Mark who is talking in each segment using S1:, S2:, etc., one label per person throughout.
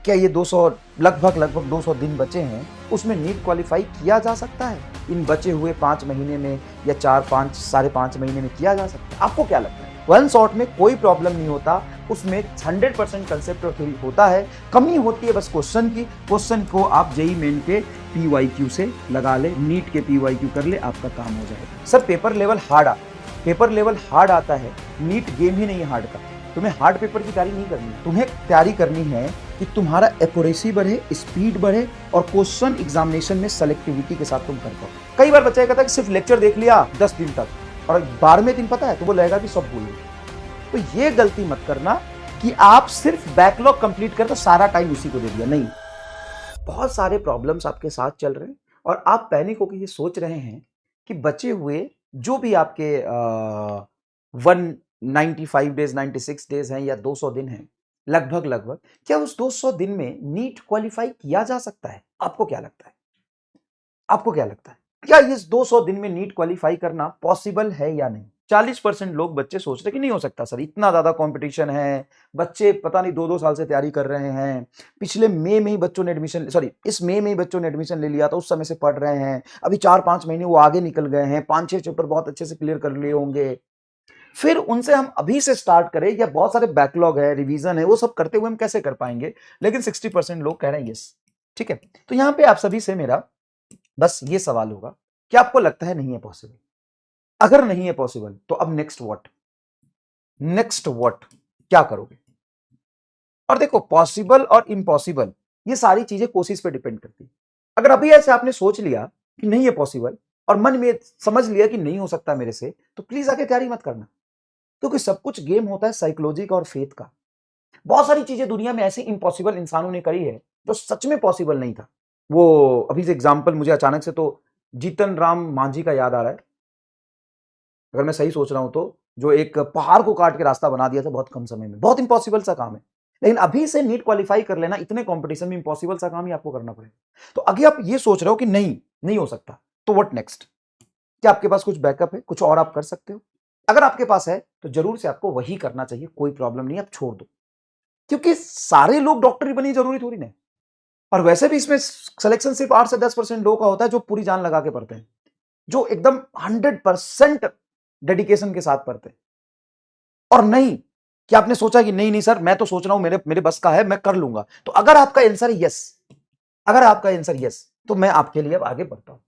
S1: क्या ये 200 लगभग 200 दिन बचे हैं, उसमें नीट क्वालिफाई किया जा सकता है? इन बचे हुए 5 महीने में या 4-5 साढ़े 5 महीने में किया जा सकता है? आपको क्या लगता है? वन शॉट में कोई प्रॉब्लम नहीं होता, उसमें 100% कंसेप्ट और थ्योरी होता है, कमी होती है बस क्वेश्चन की। क्वेश्चन को आप जेईई मेन के PYQ से लगा ले, नीट के PYQ कर ले, आपका काम हो जाएगा। सर पेपर लेवल हार्ड आता है, नीट गेम ही नहीं है हार्ड का। तुम्हें हार्ड पेपर की तैयारी नहीं करनी है, तुम्हें तैयारी करनी है कि तुम्हारा एक्यूरेसी बढ़े, स्पीड बढ़े और क्वेश्चन एग्जामिनेशन में सेलेक्टिविटी के साथ तुम कर पाओ। कई बार बच्चा कहता है कि सिर्फ लेक्चर देख लिया 10 दिन तक और 12वें दिन पता है तो वो लगेगा कि सब भूल गए। तो ये गलती मत करना कि आप सिर्फ बैकलॉग कंप्लीट कर तो सारा टाइम उसी को दे दिया। नहीं, बहुत सारे प्रॉब्लम्स आपके साथ चल रहे हैं और आप पैनिक होकर ये सोच रहे हैं कि बचे हुए जो भी आपके 195 डेज, 96 डेज हैं या 200 दिन हैं, लगभग क्या उस 200 दिन में नीट क्वालिफाई किया जा सकता है? आपको क्या लगता है? आपको क्या लगता है? क्या इस 200 दिन में नीट क्वालिफाई करना पॉसिबल है या नहीं? 40% लोग बच्चे सोच रहे कि नहीं हो सकता सर, इतना ज्यादा कंपटीशन है, बच्चे पता नहीं 2-2 साल से तैयारी कर रहे हैं, पिछले मई में ही बच्चों ने एडमिशन, सॉरी इस मई में ही बच्चों ने एडमिशन ले लिया था, उस समय से पढ़ रहे हैं, अभी 4-5 महीने वो आगे निकल गए हैं, 5-6 चैप्टर बहुत अच्छे से क्लियर कर लिए होंगे। फिर उनसे हम अभी से स्टार्ट करें या बहुत सारे बैकलॉग है, रिवीजन है, वो सब करते हुए हम कैसे कर पाएंगे? लेकिन 60% लोग कह रहे हैं यस। ठीक है, तो यहां पे आप सभी से मेरा बस ये सवाल होगा कि आपको लगता है नहीं है पॉसिबल? अगर नहीं है पॉसिबल तो अब नेक्स्ट व्हाट क्या करोगे? और देखो, पॉसिबल और इम्पॉसिबल ये सारी चीजें कोशिश पे डिपेंड करती है। अगर अभी ऐसे आपने सोच लिया कि नहीं है पॉसिबल और मन में समझ लिया कि नहीं हो सकता मेरे से, तो प्लीज आगे तैयारी मत करना, क्योंकि सब कुछ गेम होता है साइकोलॉजी का और फेथ का। बहुत सारी चीजें दुनिया में ऐसी इम्पॉसिबल इंसानों ने करी है जो सच में पॉसिबल नहीं था। वो अभी से एग्जाम्पल मुझे अचानक से तो जीतन राम मांझी का याद आ रहा है, अगर मैं सही सोच रहा हूं तो, जो एक पहाड़ को काट के रास्ता बना दिया था बहुत कम समय में। बहुत इंपॉसिबल सा काम है, लेकिन अभी से नीट क्वालिफाई कर लेना इतने कंपटीशन में इंपॉसिबल सा काम ही आपको करना पड़ेगा। तो अगर आप ये सोच रहे हो कि नहीं हो सकता, तो व्हाट नेक्स्ट? क्या आपके पास कुछ बैकअप है, कुछ और आप कर सकते हो? अगर आपके पास है तो जरूर से आपको वही करना चाहिए, कोई प्रॉब्लम नहीं, आप छोड़ दो, क्योंकि सारे लोग डॉक्टर ही बने जरूरी थोड़ी ना। और वैसे भी इसमें सिलेक्शन सिर्फ 8 से 10% लोगों का होता है जो पूरी जान लगा के पढ़ते हैं, जो एकदम 100% डेडिकेशन के साथ पढ़ते हैं। और नहीं कि आपने सोचा कि नहीं सर मैं तो सोच रहा हूं मेरे बस का है, मैं कर लूंगा। तो अगर आपका आंसर यस, तो मैं आपके लिए अब आगे बढ़ता हूं।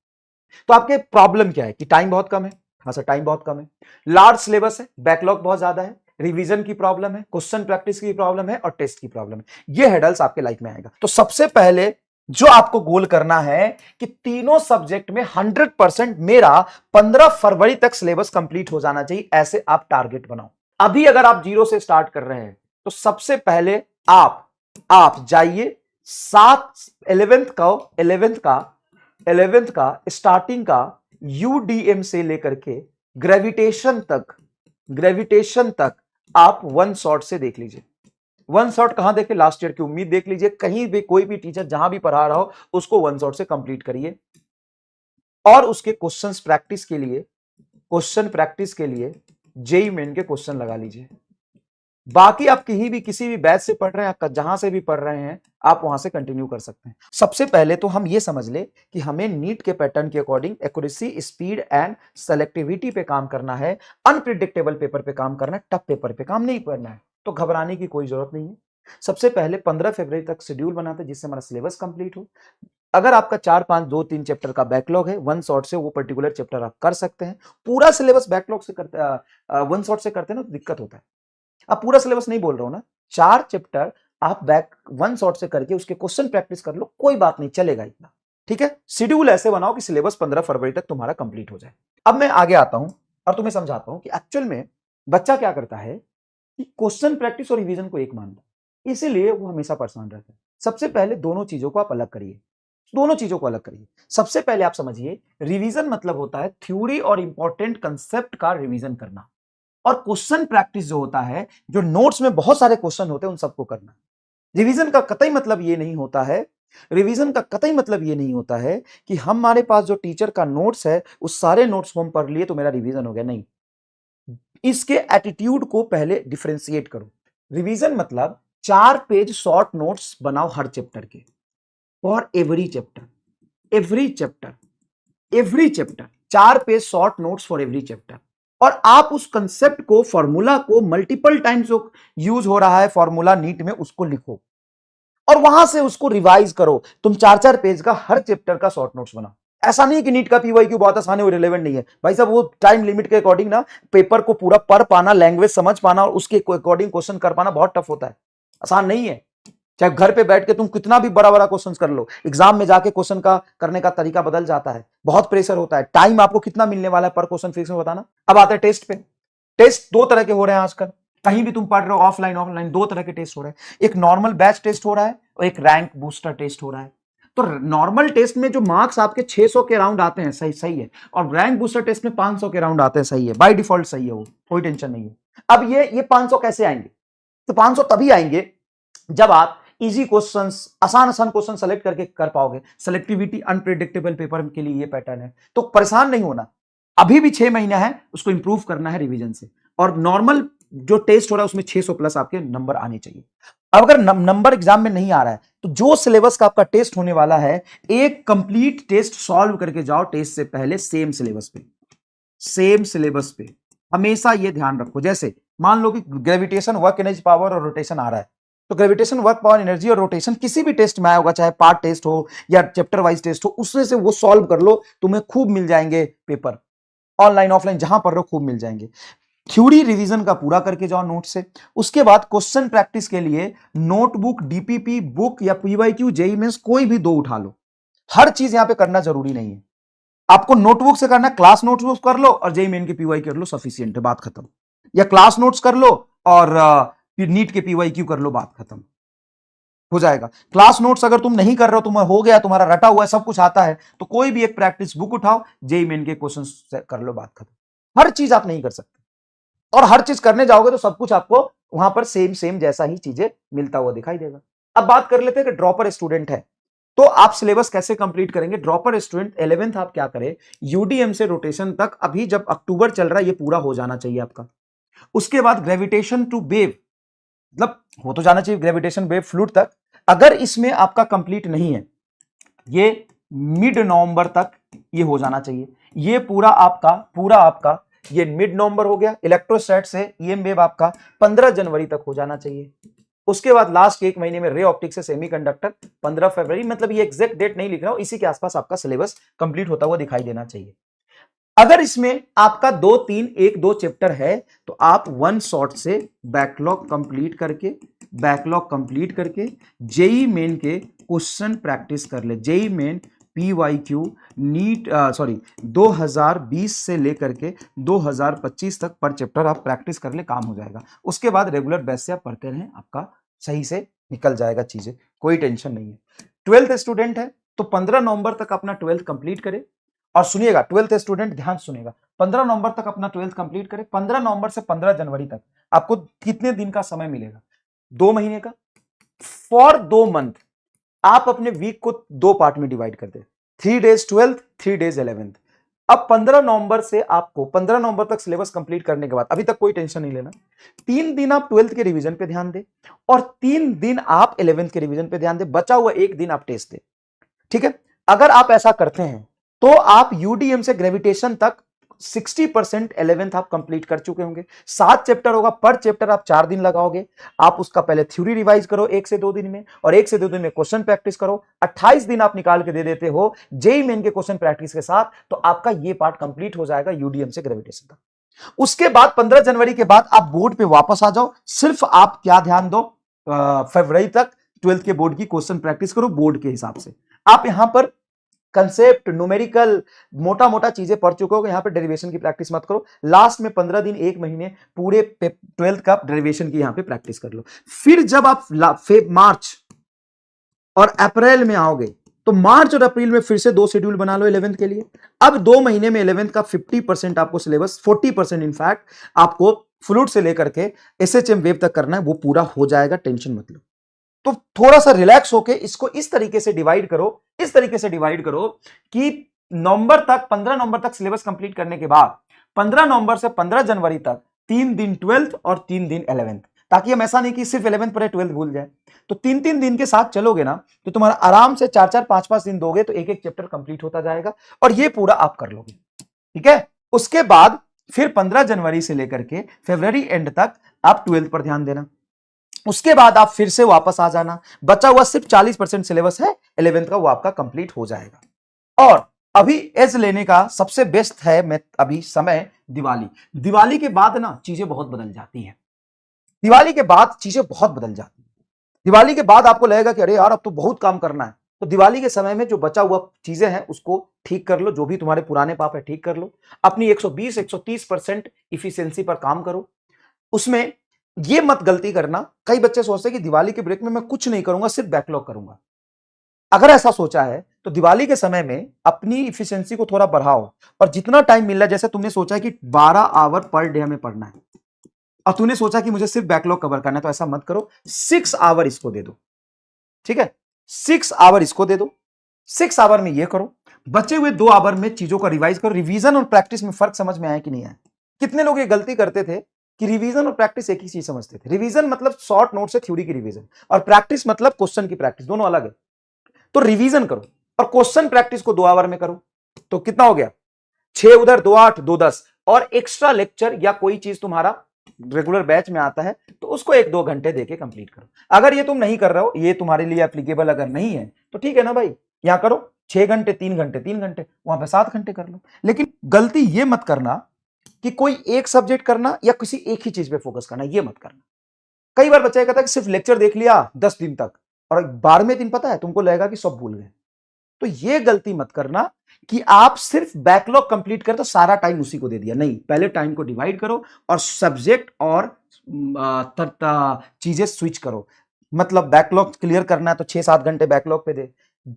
S1: तो आपके प्रॉब्लम क्या है कि टाइम बहुत कम है? हाँ सर टाइम बहुत कम है, लार्ज सिलेबस है, बैकलॉग बहुत ज्यादा है, रिवीजन की प्रॉब्लम है, क्वेश्चन प्रैक्टिस की प्रॉब्लम है और टेस्ट की प्रॉब्लम है। ये हेडल्स आपके लाइफ में आएगा। तो सबसे पहले जो आपको गोल करना है कि तीनों सब्जेक्ट में 100% मेरा 15 फरवरी तक सिलेबस कंप्लीट हो जाना चाहिए, ऐसे आप टारगेट बनाओ। अभी अगर आप 0 से स्टार्ट कर रहे हैं तो सबसे पहले आप जाइए 11th का स्टार्टिंग का UDM से लेकर के ग्रेविटेशन तक आप वन शॉट से देख लीजिए। वन शॉट कहां देखे? लास्ट ईयर की उम्मीद देख लीजिए, कहीं भी कोई भी टीचर जहां भी पढ़ा रहा हो उसको वन शॉट से कंप्लीट करिए और उसके क्वेश्चन प्रैक्टिस के लिए जेईई मेन के क्वेश्चन लगा लीजिए। बाकी आप कहीं भी किसी भी बैच से पढ़ रहे हैं, जहां से भी पढ़ रहे हैं, आप वहां से कंटिन्यू कर सकते हैं। सबसे पहले तो हम ये समझ ले कि हमें नीट के पैटर्न के according accuracy, speed and selectivity पे काम करना है, अनप्रिडिक्टेबल पेपर पे काम करना है, टफ पेपर पे काम नहीं करना है। तो घबराने की कोई जरूरत नहीं है। सबसे पहले 15 फरवरी तक शेड्यूल बनाते हैं जिससे हमारा सिलेबस कंप्लीट हो। अगर आपका 4-5-2-3 चैप्टर का बैकलॉग है, वन शॉट से वो पर्टिकुलर चैप्टर आप कर सकते हैं। पूरा सिलेबस बैकलॉग से करते, वन शॉट से करते हैं ना तो दिक्कत होता है। अब पूरा सिलेबस नहीं बोल रहा हूं ना, 4 चैप्टर आप बैक वन शॉट से करके उसके क्वेश्चन प्रैक्टिस कर लो, कोई बात नहीं, चलेगा इतना। ठीक है, शेड्यूल ऐसे बनाओ कि सिलेबस 15 फरवरी तक तुम्हारा कंप्लीट हो जाए। अब मैं आगे आता हूं और तुम्हें समझाता हूं कि एक्चुअल में बच्चा क्या करता है कि क्वेश्चन प्रैक्टिस और रिवीजन को एक मानता है, इसीलिए वो हमेशा परेशान रहता है। सबसे पहले दोनों चीजों को आप अलग करिए, सबसे पहले आप समझिए, रिवीजन मतलब होता है थ्योरी और इंपॉर्टेंट कंसेप्ट का रिवीजन करना, और क्वेश्चन प्रैक्टिस जो होता है, जो नोट्स में बहुत सारे क्वेश्चन होते हैं उन सबको करना। रिवीजन का कतई मतलब ये नहीं होता है कि हमारे पास जो टीचर का नोट्स है उस सारे नोट्स को हम पढ़ लिए तो मेरा रिवीजन हो गया, नहीं। इसके एटीट्यूड को पहले डिफरेंशिएट करो। रिवीजन मतलब 4 पेज शॉर्ट नोट्स बनाओ हर चैप्टर के, for every chapter, every chapter 4 page short notes for every chapter. और आप उस कंसेप्ट को, फॉर्मूला को मल्टीपल टाइम्स जो यूज हो रहा है फॉर्मूला नीट में, उसको लिखो और वहां से उसको रिवाइज करो। तुम 4-4 पेज का हर चैप्टर का शॉर्ट नोट्स बनाओ। ऐसा नहीं कि नीट का पीवाईक्यू बहुत आसान है, वो रिलेवेंट नहीं है भाई साहब। वो टाइम लिमिट के अकॉर्डिंग ना पेपर को पूरा पढ़ पाना, लैंग्वेज समझ पाना और उसके अकॉर्डिंग क्वेश्चन कर पाना बहुत टफ होता है, आसान नहीं है। चाहे घर पे बैठ के तुम कितना भी बड़ा बड़ा क्वेश्चन कर लो, एग्जाम में जाके क्वेश्चन का करने का तरीका बदल जाता है, बहुत प्रेशर होता है। टाइम आपको कितना मिलने वाला है पर क्वेश्चन फिक्स में बताना। अब आते हैं टेस्ट पे। टेस्ट दो तरह के हो रहे हैं आजकल, कहीं भी तुम पढ़ रहे हो, ऑफलाइन दो तरह के टेस्ट हो रहे हैं। एक नॉर्मल बैच टेस्ट हो रहा है और एक रैंक बूस्टर टेस्ट हो रहा है। तो नॉर्मल टेस्ट में जो मार्क्स आपके 600 के राउंड आते हैं, सही सही है, और रैंक बूस्टर टेस्ट में 500 के राउंड आते हैं, सही है, बाय डिफॉल्ट सही है, वो कोई टेंशन नहीं है। अब ये 500 कैसे आएंगे? तो 500 तभी आएंगे जब आप इजी क्वेश्चंस, आसान क्वेश्चन सेलेक्ट करके कर पाओगे। सेलेक्टिविटी अनप्रेडिक्टेबल पेपर के लिए ये पैटर्न है, तो परेशान नहीं होना। अभी भी 6 महीना है, उसको इंप्रूव करना है रिवीजन से। और नॉर्मल जो टेस्ट हो रहा है उसमें 600 प्लस आपके नंबर आने चाहिए। अब अगर नंबर एग्जाम में नहीं आ रहा है तो जो सिलेबस का आपका टेस्ट होने वाला है, एक कंप्लीट टेस्ट सॉल्व करके जाओ टेस्ट से पहले, सेम सिलेबस पे। हमेशा ये ध्यान रखो, जैसे मान लो कि ग्रेविटेशन, वर्क एनर्जी, पावर और रोटेशन आ रहा है, तो ग्रेविटेशन, वर्क, पावर, एनर्जी और रोटेशन किसी भी टेस्ट में आया होगा, चाहे पार्ट टेस्ट हो या चैप्टर वाइज टेस्ट हो, उसमें से वो सॉल्व कर लो, तुम्हें खूब मिल जाएंगे पेपर। ऑनलाइन ऑफलाइन जहां पढ़ रहे हो खूब मिल जाएंगे। थ्योरी रिवीजन का पूरा करके जाओ नोट से। उसके बाद क्वेश्चन प्रैक्टिस के लिए नोटबुक, डीपीपी बुक या पीवाईक्यू, जेईई मेंस कोई भी दो उठा लो। हर चीज यहां पे करना जरूरी नहीं है। आपको नोटबुक से करना, क्लास नोटबुक कर लो और जेईई मेन के पीवाई कर लो, सफिशियंट है, बात खत्म। या क्लास नोट्स कर लो और नीट के पीवाईक्यू कर लो, बात खत्म हो जाएगा। क्लास नोट्स अगर तुम नहीं कर रहे हो, तुम्हारा हो गया, तुम्हारा रटा हुआ है, सब कुछ आता है, तो कोई भी एक प्रैक्टिस बुक उठाओ, जेईई मेन के क्वेश्चन कर लो, बात खत्म। हर चीज आप नहीं कर सकते, और हर चीज करने जाओगे तो सब कुछ आपको वहां पर सेम जैसा ही चीजें मिलता हुआ दिखाई देगा। अब बात कर लेते हैं कि ड्रॉपर स्टूडेंट है तो आप सिलेबस कैसे कंप्लीट करेंगे। ड्रॉपर स्टूडेंट 11th आप क्या करें, यूडीएम से रोटेशन तक, अभी जब अक्टूबर चल रहा है ये पूरा हो जाना चाहिए आपका। उसके बाद ग्रेविटेशन टू वेव, मतलब हो तो जाना चाहिए ग्रेविटेशन वेव फ्लूइड तक। अगर इसमें आपका कंप्लीट नहीं है, ये मिड नवंबर तक ये हो जाना चाहिए। ये पूरा आपका ये मिड नवंबर हो गया। इलेक्ट्रोस्टैट से ईएम वेव आपका 15 जनवरी तक हो जाना चाहिए। उसके बाद लास्ट एक महीने में रे ऑप्टिक्स से सेमीकंडक्टर 15 फरवरी, मतलब ये एग्जैक्ट डेट नहीं लिख रहा हूं, इसी के आसपास आपका सिलेबस कंप्लीट होता हुआ दिखाई देना चाहिए। अगर इसमें आपका 2-3-1-2 चैप्टर है तो आप वन शॉट से बैकलॉग कंप्लीट करके जेईई मेन के क्वेश्चन प्रैक्टिस कर ले। जेईई मेन पीवाईक्यू नीट 2020 से लेकर के 2025 तक पर चैप्टर आप प्रैक्टिस कर ले, काम हो जाएगा। उसके बाद रेगुलर बेस से आप पढ़ते रहें, आपका सही से निकल जाएगा चीजें, कोई टेंशन नहीं है। 12th स्टूडेंट है तो 15 नवंबर तक अपना 12th कंप्लीट करे। और सुनिएगा 12th स्टूडेंट ध्यान सुनेगा, 15 नवंबर तक अपना 12th कंप्लीट करे। 15 नवंबर से 15 जनवरी तक आपको कितने दिन का समय मिलेगा? 2 महीने का। फॉर 2 मंथ आप अपने वीक को 2 पार्ट में डिवाइड कर दे, 3 डेज 12th, 3 डेज 11th। अब 15 नवंबर से आपको 15 नवंबर तक सिलेबस कंप्लीट करने के बाद, अभी तक कोई टेंशन नहीं लेना, 3 दिन आप 12th के रिवीजन पे ध्यान दे और 3 दिन आप 11th के रिवीजन पे ध्यान दे, बचा हुआ 1 दिन आप टेस्ट दे। ठीक है, अगर आप ऐसा करते हैं तो आप यूडीएम से ग्रेविटेशन तक 60% 11th आप कंप्लीट कर चुके होंगे। 7 चैप्टर होगा, पर चैप्टर आप 4 दिन लगाओगे। आप उसका पहले थ्योरी रिवाइज करो 1 से 2 दिन में, और 1 से 2 दिन में क्वेश्चन प्रैक्टिस करो। 28 दिन आप निकाल के दे देते हो जेईई मेन के क्वेश्चन प्रैक्टिस के साथ, तो आपका ये पार्ट कंप्लीट हो जाएगा यूडीएम से ग्रेविटेशन तक। उसके बाद 15 जनवरी के बाद आप बोर्ड पे वापस आ जाओ। सिर्फ आप क्या ध्यान दो, फरवरी तक 12th के बोर्ड की क्वेश्चन प्रैक्टिस करो बोर्ड के हिसाब से। आप यहां पर कंसेप्ट, न्यूमेरिकल, मोटा मोटा चीजें पढ़ चुके हो, यहां पे डेरिवेशन की प्रैक्टिस मत करो। लास्ट में 15 दिन 1 महीने पूरे 12th का डेरिवेशन की यहां पे प्रैक्टिस कर लो। फिर जब आप मार्च और अप्रैल में आओगे तो मार्च और अप्रैल में फिर से 2 शेड्यूल बना लो 11th के लिए। अब 2 महीने में 11th का 50% आपको सिलेबस, 40% इनफैक्ट आपको फ्लूइड से लेकर के एसएचएम वेव तक करना है, वो पूरा हो जाएगा, टेंशन मत लो। तो थोड़ा सा रिलैक्स होके इसको इस तरीके से डिवाइड करो कि नवंबर तक, 15 नवंबर तक सिलेबस कंप्लीट करने के बाद 15 नवंबर से 15 जनवरी तक 3 दिन 12th और 3 दिन 11th, ताकि हम ऐसा नहीं कि सिर्फ 11th पढ़े 12th भूल जाए। तो 3-3 दिन के साथ चलोगे ना तो तुम्हारा आराम से 4-4 5-5 दिन दोगे तो एक एक चैप्टर कंप्लीट होता जाएगा और ये पूरा आप कर लोगे। ठीक है, उसके बाद फिर 15 जनवरी से लेकर के फरवरी एंड तक आप 12th पर ध्यान देना। उसके बाद आप फिर से वापस आ जाना, बचा हुआ सिर्फ 40% सिलेबस है 11th का, वो आपका कंप्लीट हो जाएगा। और अभी एज लेने का सबसे बेस्ट है मैं अभी समय दिवाली। दिवाली के बाद ना चीजें बहुत बदल जाती हैं। दिवाली के बाद चीजें बहुत बदल जाती हैं। दिवाली के बाद आपको लगेगा कि अरे यार अब तो बहुत काम करना है, तो दिवाली के समय में जो बचा हुआ चीजें हैं उसको ठीक कर लो, जो भी तुम्हारे पुराने पाप है ठीक कर लो, अपनी 120-130% इफिशियंसी पर काम करो। उसमें ये मत गलती करना, कई बच्चे सोचते हैं कि दिवाली के ब्रेक में मैं कुछ नहीं करूंगा, सिर्फ बैकलॉग करूंगा। अगर ऐसा सोचा है तो दिवाली के समय में अपनी इफिशियंसी को थोड़ा बढ़ाओ और जितना टाइम मिल रहा है, जैसे तुमने सोचा है कि 12 आवर पर डे हमें पढ़ना है और तूने सोचा कि मुझे सिर्फ बैकलॉग कवर करना है, तो ऐसा मत करो, 6 आवर इसको दे दो। ठीक है, 6 आवर इसको दे दो, 6 आवर में ये करो, बचे हुए 2 आवर में चीजों का रिवाइज करो। रिवीजन और प्रैक्टिस में फर्क समझ में आया कि नहीं आया? कितने लोग ये गलती करते थे कि रिवीजन और प्रैक्टिस एक ही चीज समझते थे। रिवीजन मतलब शॉर्ट नोट से थ्योरी की रिवीजन और प्रैक्टिस मतलब क्वेश्चन की प्रैक्टिस, दोनों अलग है। तो रिवीजन करो और क्वेश्चन प्रैक्टिस को 2 आवर में करो, तो कितना हो गया? 6 उधर, 2 8, 2 10, और एक्स्ट्रा लेक्चर या कोई चीज तुम्हारा रेगुलर बैच में आता है तो उसको 1-2 घंटे देके कंप्लीट करो। अगर ये तुम नहीं कर रहे हो, ये तुम्हारे लिए एप्लीकेबल अगर नहीं है तो ठीक है ना भाई, यहां करो 6 घंटे, 3 घंटे, 3 घंटे, वहां पे 7 घंटे कर लो। लेकिन गलती ये मत करना कि कोई एक सब्जेक्ट करना या किसी एक ही चीज पे फोकस करना, ये मत करना। कई बार बच्चा कहता है कि सिर्फ लेक्चर देख लिया 10 दिन तक और 12वें दिन पता है तुमको लगेगा कि सब भूल गए। तो ये गलती मत करना कि आप सिर्फ बैकलॉग कंप्लीट कर तो सारा टाइम उसी को दे दिया। नहीं, पहले टाइम को डिवाइड करो और सब्जेक्ट और चीजें स्विच करो। मतलब बैकलॉग क्लियर करना है तो 6-7 घंटे बैकलॉग पे दे,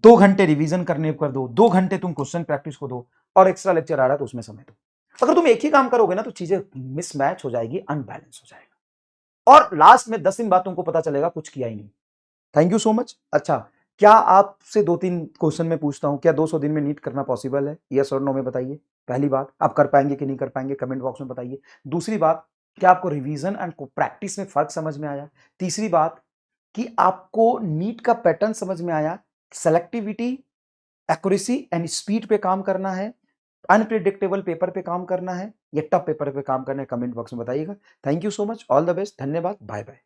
S1: 2 घंटे रिवीजन करने कर दो, 2 घंटे तुम क्वेश्चन प्रैक्टिस को दो और एक्स्ट्रा लेक्चर आ रहा है तो उसमें समय दो। अगर तुम एक ही काम करोगे ना तो चीजें मिसमैच हो जाएगी, अनबैलेंस हो जाएगा और लास्ट में 10 दिन बाद तुमको पता चलेगा कुछ किया ही नहीं। Thank you so much. अच्छा, क्या आपसे 2-3 क्वेश्चन में पूछता हूं, क्या 200 दिन में नीट करना पॉसिबल है? यस और नो में बताइए। पहली बात, आप कर पाएंगे कि नहीं कर पाएंगे कमेंट बॉक्स में बताइए। दूसरी बात, क्या आपको रिवीजन एंड प्रैक्टिस में फर्क समझ में आया? तीसरी बात, कि आपको नीट का पैटर्न समझ में आया? सेलेक्टिविटी, एक्यूरेसी एंड स्पीड पे काम करना है, अनप्रिडिक्टेबल पेपर पे काम करना है या टफ पेपर पे काम करना है? कमेंट बॉक्स में बताइएगा। Thank you so much, all the best, धन्यवाद, बाय बाय।